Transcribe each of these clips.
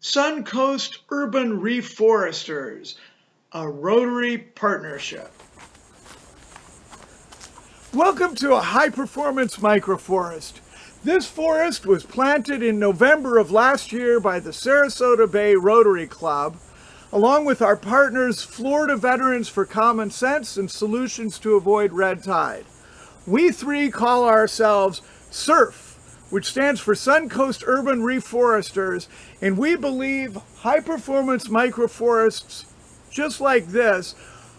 Suncoast Urban Reforesters, a Rotary partnership. Welcome to a high-performance microforest. This forest was planted in November of last year by the Sarasota Bay Rotary Club, along with our partners Florida Veterans for Common Sense and Solutions to Avoid Red Tide. We three call ourselves SURF, which stands for Suncoast Urban Reforesters, and we believe high-performance microforests just like this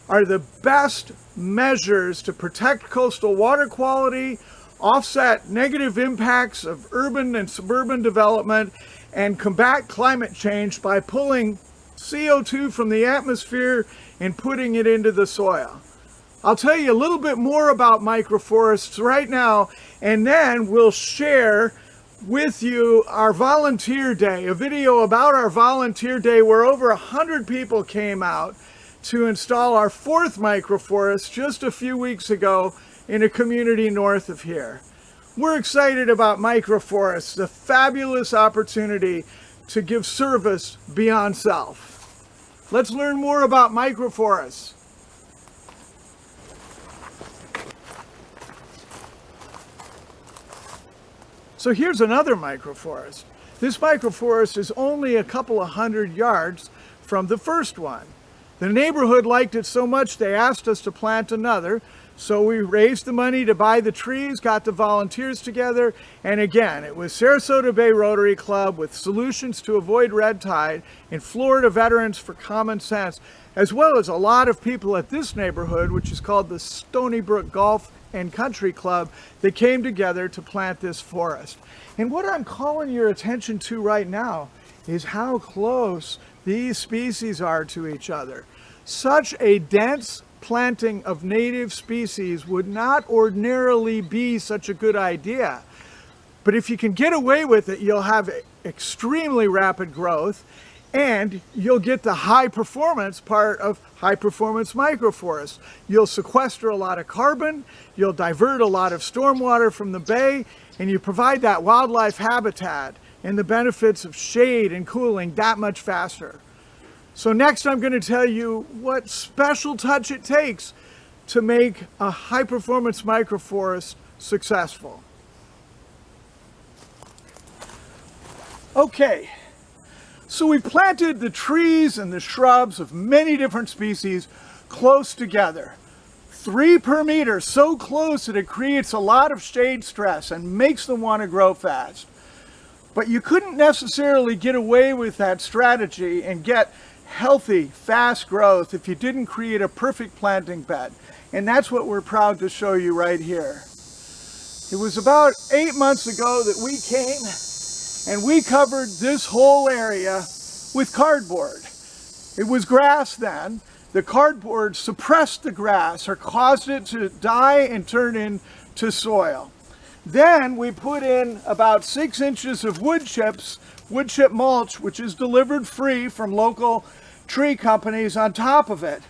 are the best measures to protect coastal water quality, offset negative impacts of urban and suburban development, and combat climate change by pulling CO2 from the atmosphere and putting it into the soil. I'll tell you a little bit more about microforests right now, and then we'll share with you our volunteer day, a video about our volunteer day where over 100 people came out to install our fourth microforest just a few weeks ago in a community north of here. We're excited about microforests, a fabulous opportunity to give service beyond self. Let's learn more about microforests. So here's another microforest. This microforest is only a couple of 100 yards from the first one. The neighborhood liked it so much they asked us to plant another, so we raised the money to buy the trees, got the volunteers together, and again, it was Sarasota Bay Rotary Club with Solutions to Avoid Red Tide and Florida Veterans for Common Sense, as well as a lot of people at this neighborhood, which is called the Stony Brook Golf and Country Club, that came together to plant this forest. And what I'm calling your attention to right now is how close these species are to each other. Such a dense planting of native species would not ordinarily be such a good idea. But if you can get away with it, you'll have extremely rapid growth, and you'll get the high performance part of high performance microforests. You'll sequester a lot of carbon, you'll divert a lot of stormwater from the bay, and you provide that wildlife habitat and the benefits of shade and cooling that much faster. So next I'm going to tell you what special touch it takes to make a high performance microforest successful. Okay. So we planted the trees and the shrubs of many different species close together. 3 per meter, so close that it creates a lot of shade stress and makes them want to grow fast. But you couldn't necessarily get away with that strategy and get healthy, fast growth if you didn't create a perfect planting bed. And that's what we're proud to show you right here. It was about 8 months ago that we came and we covered this whole area with cardboard. It was grass then. The cardboard suppressed the grass or caused it to die and turn into soil. Then we put in about 6 inches of wood chip mulch, which is delivered free from local tree companies on top of it.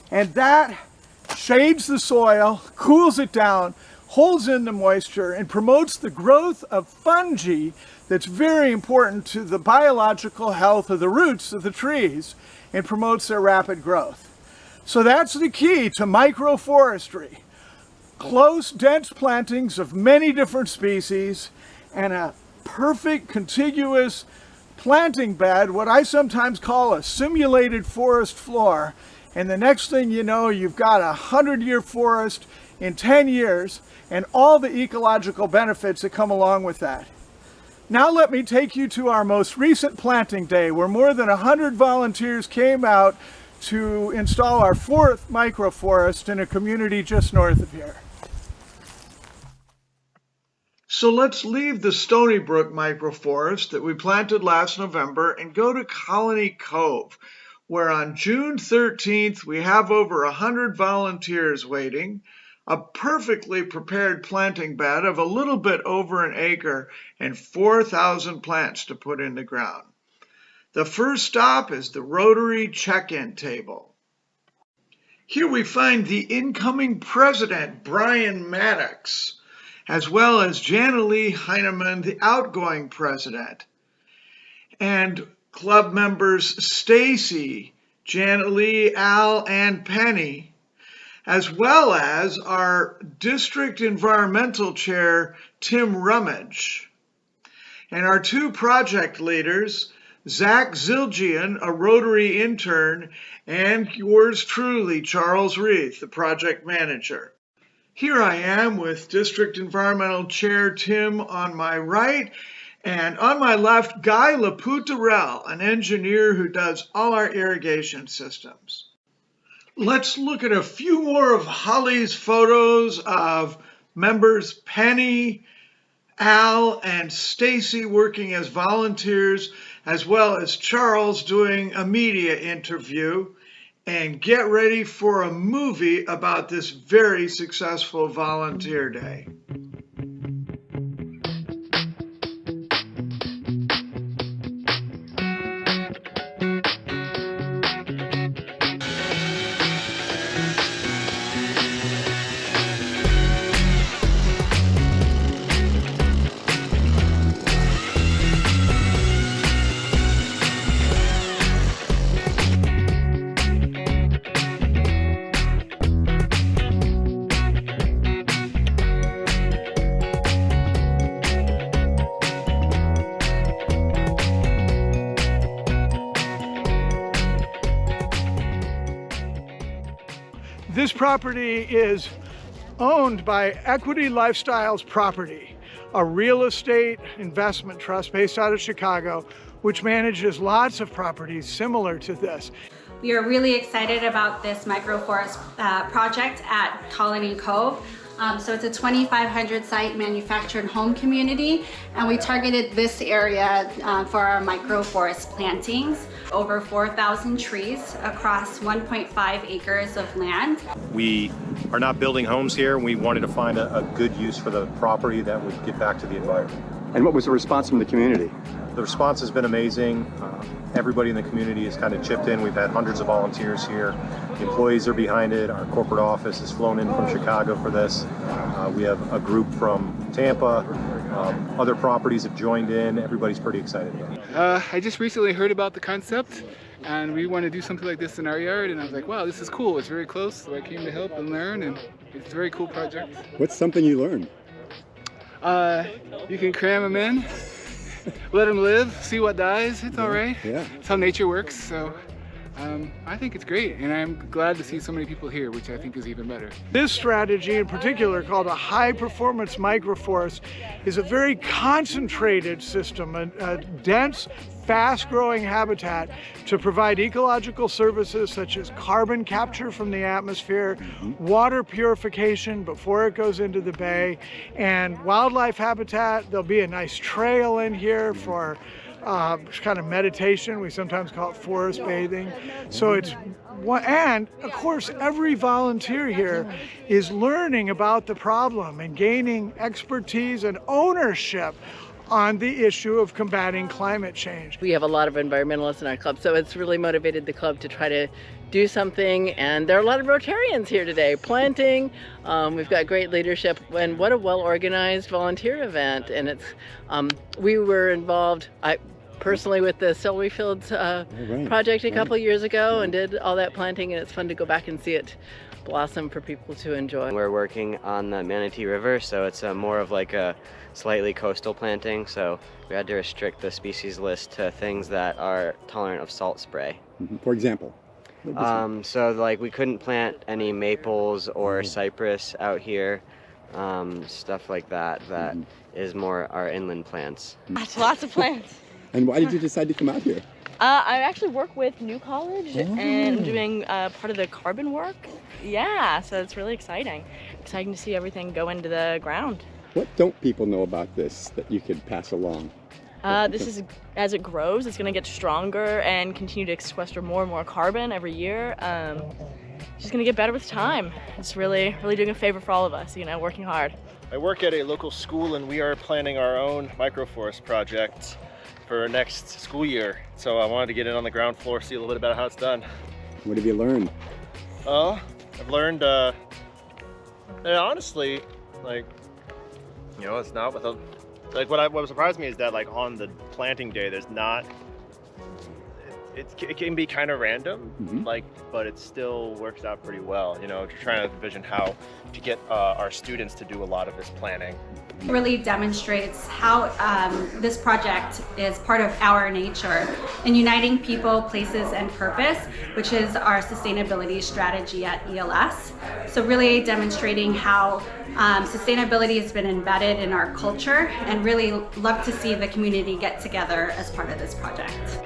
And that shades the soil, cools it down, holds in the moisture, and promotes the growth of fungi that's very important to the biological health of the roots of the trees and promotes their rapid growth. So that's the key to microforestry. Close, dense plantings of many different species and a perfect contiguous planting bed, what I sometimes call a simulated forest floor. And the next thing you know, you've got a 100-year forest in 10 years and all the ecological benefits that come along with that. Now let me take you to our most recent planting day where more than 100 volunteers came out to install our fourth microforest in a community just north of here. So let's leave the Stony Brook microforest that we planted last November and go to Colony Cove, where on June 13th we have over 100 volunteers waiting, a perfectly prepared planting bed of a little bit over an acre, and 4,000 plants to put in the ground. The first stop is the Rotary check-in table. Here we find the incoming president, Brian Maddox, as well as Jana Lee Heineman, the outgoing president. And club members Stacy, Janet Lee, Al, and Penny, as well as our district environmental chair, Tim Rummage. And our two project leaders, Zach Zilgian, a Rotary intern, and yours truly, Charles Reith, the project manager. Here I am with District Environmental Chair Tim on my right, and on my left, Guy Laputarel, an engineer who does all our irrigation systems. Let's look at a few more of Holly's photos of members Penny, Al, and Stacy working as volunteers, as well as Charles doing a media interview. And get ready for a movie about this very successful volunteer day. This property is owned by Equity Lifestyles Property, a real estate investment trust based out of Chicago, which manages lots of properties similar to this. We are really excited about this microforest project at Colony Cove. So it's a 2,500 site manufactured home community, and we targeted this area for our microforest plantings. Over 4,000 trees across 1.5 acres of land. We are not building homes here. We wanted to find a good use for the property that would give back to the environment. And what was the response from the community? The response has been amazing. Everybody in the community has kind of chipped in. We've had hundreds of volunteers here. The employees are behind it. Our corporate office has flown in from Chicago for this. We have a group from Tampa. Other properties have joined in. Everybody's pretty excited about it. I just recently heard about the concept, and we want to do something like this in our yard, and I was like, wow, this is cool. It's very close, so I came to help and learn, and it's a very cool project. What's something you learned? You can cram them in, let them live, see what dies. It's all right. Yeah. It's how nature works, so I think it's great, and I'm glad to see so many people here, which I think is even better. This strategy in particular, called a high performance microforest, is a very concentrated system, a dense, fast growing habitat to provide ecological services such as carbon capture from the atmosphere, water purification before it goes into the bay, and wildlife habitat. There'll be a nice trail in here for kind of meditation. We sometimes call it forest bathing. So it's and of course every volunteer here is learning about the problem and gaining expertise and ownership on the issue of combating climate change. We have a lot of environmentalists in our club, so it's really motivated the club to try to do something, and there are a lot of Rotarians here today planting. We've got great leadership, and what a well-organized volunteer event. And it's we were involved personally with the celery fields project a couple years ago and did all that planting, and it's fun to go back and see it blossom for people to enjoy. We're working on the Manatee River, so it's more of like a slightly coastal planting, so we had to restrict the species list to things that are tolerant of salt spray. For example? So like we couldn't plant any maples or cypress out here, stuff like that is more our inland plants. Lots of plants. And why did you decide to come out here? I actually work with New College and I'm doing part of the carbon work. Yeah, so it's really exciting. Exciting to see everything go into the ground. What don't people know about this that you could pass along? This is, as it grows, it's going to get stronger and continue to sequester more and more carbon every year. It's just going to get better with time. It's really doing a favor for all of us, working hard. I work at a local school and we are planning our own microforest project for next school year. So I wanted to get in on the ground floor, see a little bit about how it's done. What have you learned? I've learned, honestly, it's not with what surprised me is that on the planting day, there's not it can be kind of random, but it still works out pretty well. You know, we're trying to envision how to get our students to do a lot of this planning. It really demonstrates how this project is part of our nature in uniting people, places, and purpose, which is our sustainability strategy at ELS. So really demonstrating how sustainability has been embedded in our culture, and really love to see the community get together as part of this project.